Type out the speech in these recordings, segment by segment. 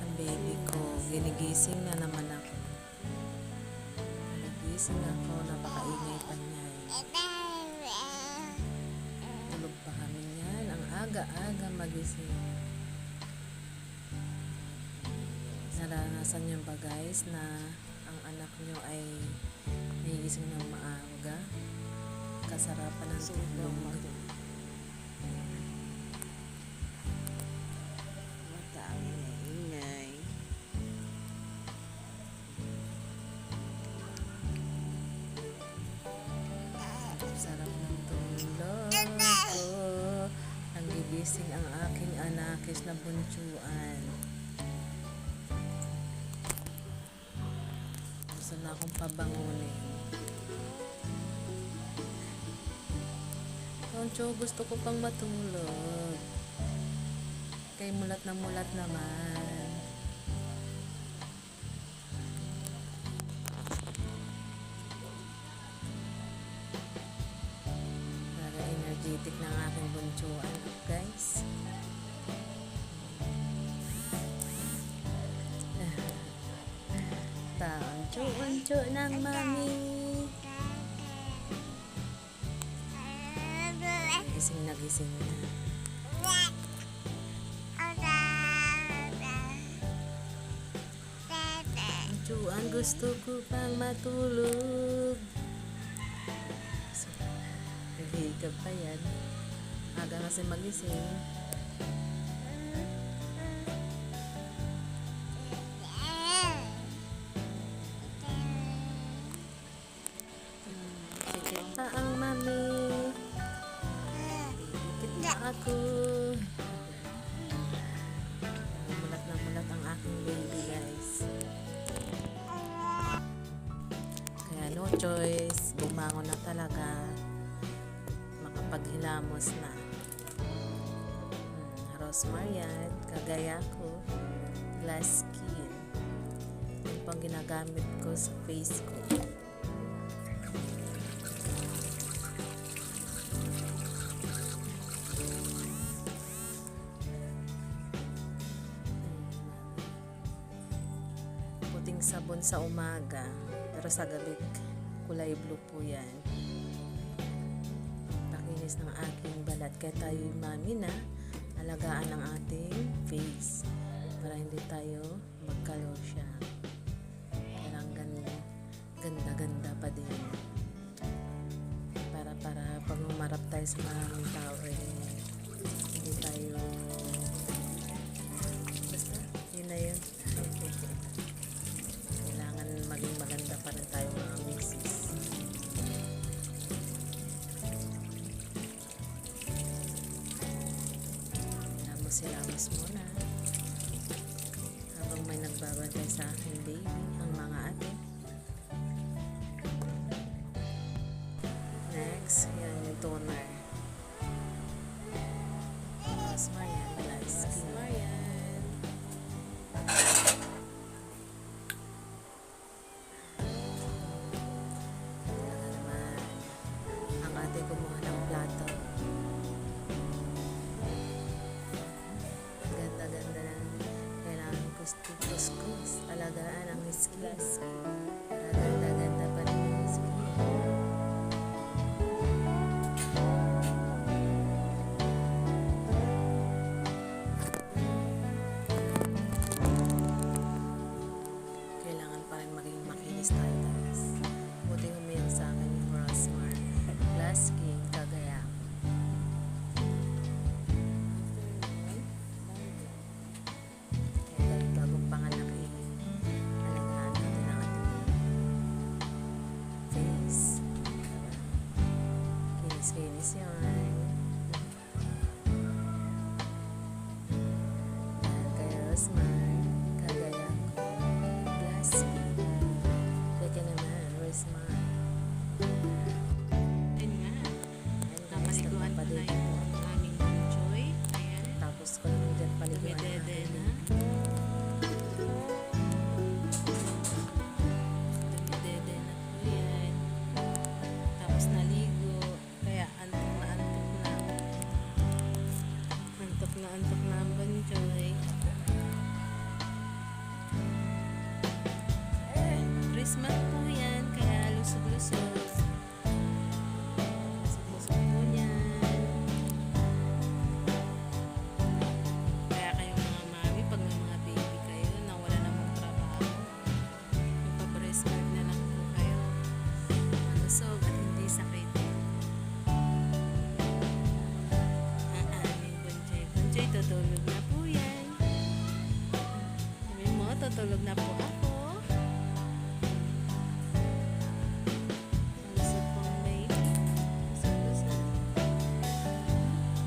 Ang baby ko, ginigising na naman ako. Ginigising ako, napakaingay pa niya. Tulog pa kami niyan, ang aga-aga magising. Naranasan niyo ba guys na ang anak niyo ay nagigising ng maaga? Kasarapan ng tulog. Sarap ng tulog ko. Nagigising ang aking anakis na bunsuan. Gusto na akong pabangunin. Toncho, gusto ko pang matulog. Kay mulat na mulat naman. Talaga energetic ng aking bunsuan, guys. Toncho ng mami. Gising na. Tonchoan, gusto ko pang matulog. So, naghihigab pa yan. Aga kasi magising. Sikit pa ang mami. Sikit na ako. Mulat na mulat ang aking baby, guys. Kaya no choice, bumangon na talaga. Makapaghilamos na. Rosmarian, kagaya ko, glass skin. Ito pang ginagamit ko sa face ko. Puting sabon sa umaga, pero sa gabi kulay blue po yan. Pakinis ng aking balat, kaya tayo mami na alagaan ang ating face para hindi tayo magkalosya. Kailangan ganda pa din. Para pag umarap tayo sa maraming tao, hindi tayo basta, yun na yun. Kailangan maging maganda pa rin tayo mga misis. Silamos muna habang may nagbabantay sa aking baby, ang mga ate. Next, yan yung toner. Rosmarian, glass skin. Kaya naman ang ate kumuha ng plato. Ganda na. Kailangan kuskus. Alagaan ang skis. Para ganda pa rin yung skin. Kailangan pa rin maging makinis tayo, guys. Buti humiyak sa akin yung Rosmar glass skin, kagaya. Kinis yun. Kaya Rosmar, kagaya ko, glass skin. Kaya naman, Rosmar. Ayun nga. Napaliguan pa na yung aming Joy. Ayan. Tapos ko lang dyan paliguan na. Dumidede na. Dumidede na po yan. Tapos naligo. Kaya antok na. Natutulog na po ako. Gusto pong baby. Gusto.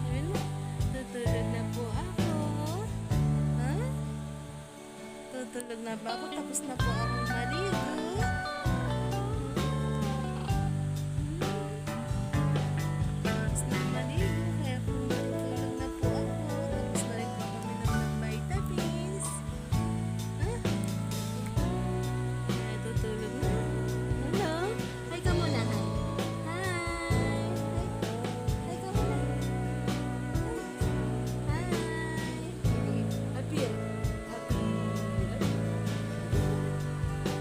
Ayun na. Tutulog na po ako. Ha? Tutulog na ba ako? Tapos na po akong maligo. Tapos na maligo. Kaya tutulog na po ako. Tapos na rin po kami ng vitamins. Ha? Kaya tutulog na. Hello? Hi ka muna, hi. Hi. Hi ka muna. Hi. Happy. Happy.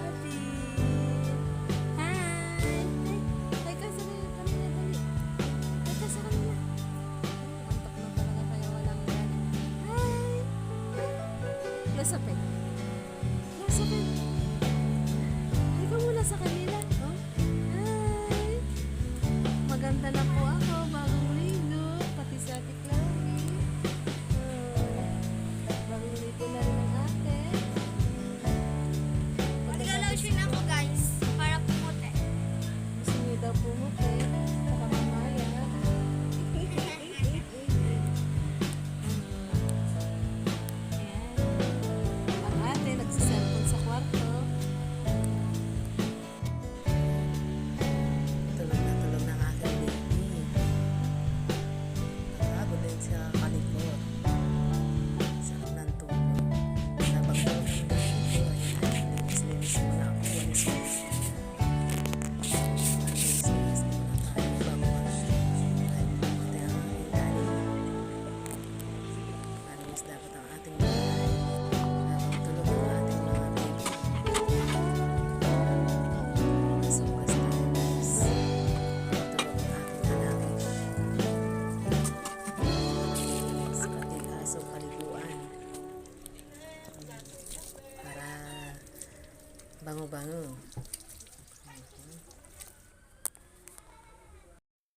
Happy. Hi. Hi ka sa kanila, dali. Hi ka sa kanila. Antok na talaga kayo, walang gana. Hi. Close up eh.